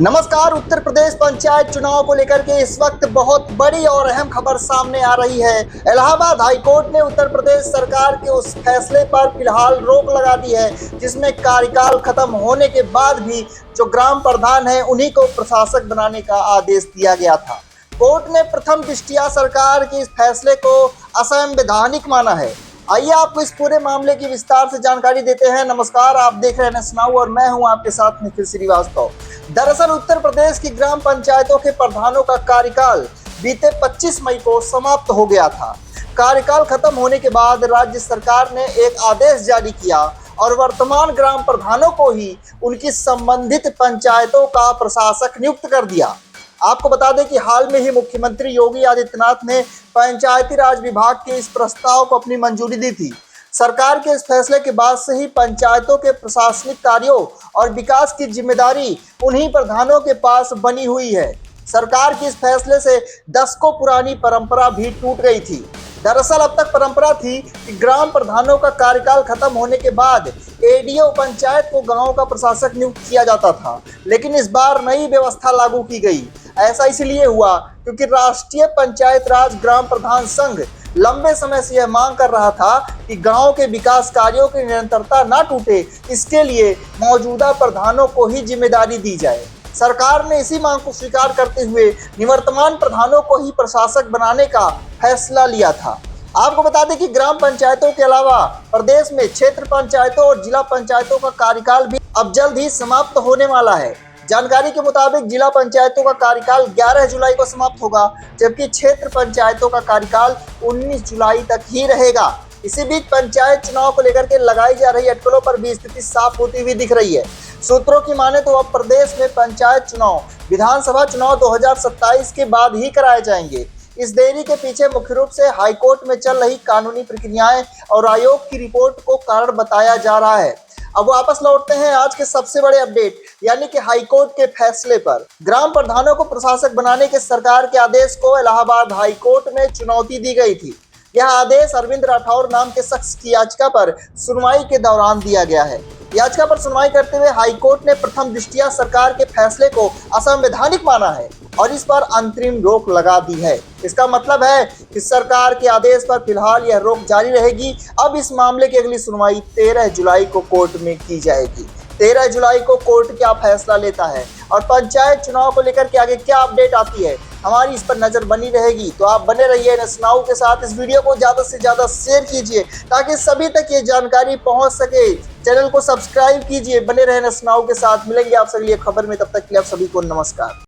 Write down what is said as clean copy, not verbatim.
नमस्कार। उत्तर प्रदेश पंचायत चुनाव को लेकर के इस वक्त बहुत बड़ी और अहम खबर सामने आ रही है। इलाहाबाद हाईकोर्ट ने उत्तर प्रदेश सरकार के उस फैसले पर फिलहाल रोक लगा दी है जिसमें कार्यकाल खत्म होने के बाद भी जो ग्राम प्रधान है उन्हीं को प्रशासक बनाने का आदेश दिया गया था। कोर्ट ने प्रथम दृष्टया सरकार के इस फैसले को असंवैधानिक माना है। आइए आपको इस पूरे मामले की विस्तार से जानकारी देते हैं। नमस्कार, आप देख रहे हैं नसनाऊ और मैं हूं आपके साथ निखिल श्रीवास्तव। दरअसल उत्तर प्रदेश की ग्राम पंचायतों के प्रधानों का कार्यकाल बीते 25 मई को समाप्त हो गया था। कार्यकाल खत्म होने के बाद राज्य सरकार ने एक आदेश जारी किया और वर्तमान ग्राम प्रधानों को ही उनकी संबंधित पंचायतों का प्रशासक नियुक्त कर दिया। आपको बता दें कि हाल में ही मुख्यमंत्री योगी आदित्यनाथ ने पंचायती राज विभाग के इस प्रस्ताव को अपनी मंजूरी दी थी। सरकार के इस फैसले के बाद से ही पंचायतों के प्रशासनिक कार्यों और विकास की जिम्मेदारी उन्हीं प्रधानों के पास बनी हुई है। सरकार के इस फैसले से दशकों पुरानी परंपरा भी टूट गई थी। दरअसल अब तक परंपरा थी कि ग्राम प्रधानों का कार्यकाल खत्म होने के बाद एडीओ पंचायत को गांव का प्रशासक नियुक्त किया जाता था, लेकिन इस बार नई व्यवस्था लागू की गई। ऐसा इसलिए हुआ क्योंकि राष्ट्रीय पंचायत राज ग्राम प्रधान संघ लंबे समय से यह मांग कर रहा था कि गांव के विकास कार्यों की निरंतरता न टूटे, इसके लिए मौजूदा प्रधानों को ही जिम्मेदारी दी जाए। सरकार ने इसी मांग को स्वीकार करते हुए निवर्तमान प्रधानों को ही प्रशासक बनाने का फैसला लिया था। आपको बता दें कि ग्राम पंचायतों के अलावा प्रदेश में क्षेत्र पंचायतों और जिला पंचायतों का कार्यकाल भी अब जल्द ही समाप्त होने वाला है। जानकारी के मुताबिक जिला पंचायतों का कार्यकाल 11 जुलाई को समाप्त होगा, जबकि क्षेत्र पंचायतों का कार्यकाल 19 जुलाई तक ही रहेगा। इसी बीच पंचायत चुनाव को लेकर के लगाई जा रही अटकलों पर भी स्थिति साफ होती हुई दिख रही है। सूत्रों की माने तो अब प्रदेश में पंचायत चुनाव विधानसभा चुनाव 2027 के बाद ही कराए जाएंगे। इस देरी के पीछे मुख्य रूप से हाईकोर्ट में चल रही कानूनी प्रक्रियाएं और आयोग की रिपोर्ट को कारण बताया जा रहा है। अब वापस लौटते हैं आज के सबसे बड़े अपडेट यानी कि हाईकोर्ट के फैसले पर। ग्राम प्रधानों को प्रशासक बनाने के सरकार के आदेश को इलाहाबाद हाईकोर्ट में चुनौती दी गई थी। यह आदेश अरविंद राठौर नाम के शख्स की याचिका पर सुनवाई के दौरान दिया गया है। याचिका पर सुनवाई करते हुए हाईकोर्ट ने प्रथम दृष्टया सरकार के फैसले को असंवैधानिक माना है और इस पर अंतरिम रोक लगा दी है। इसका मतलब है कि सरकार के आदेश पर फिलहाल यह रोक जारी रहेगी। अब इस मामले की अगली सुनवाई 13 जुलाई को कोर्ट में की जाएगी। 13 जुलाई को कोर्ट क्या फैसला लेता है और पंचायत चुनाव को लेकर के आगे क्या अपडेट आती है, हमारी इस पर नजर बनी रहेगी। तो आप बने रहिए नसनाऊ के साथ। इस वीडियो को ज़्यादा से ज़्यादा शेयर कीजिए ताकि सभी तक ये जानकारी पहुंच सके। चैनल को सब्सक्राइब कीजिए। बने रहे नसनाऊ के साथ। मिलेंगे आपसे अगली खबर में, तब तक के लिए आप सभी को नमस्कार।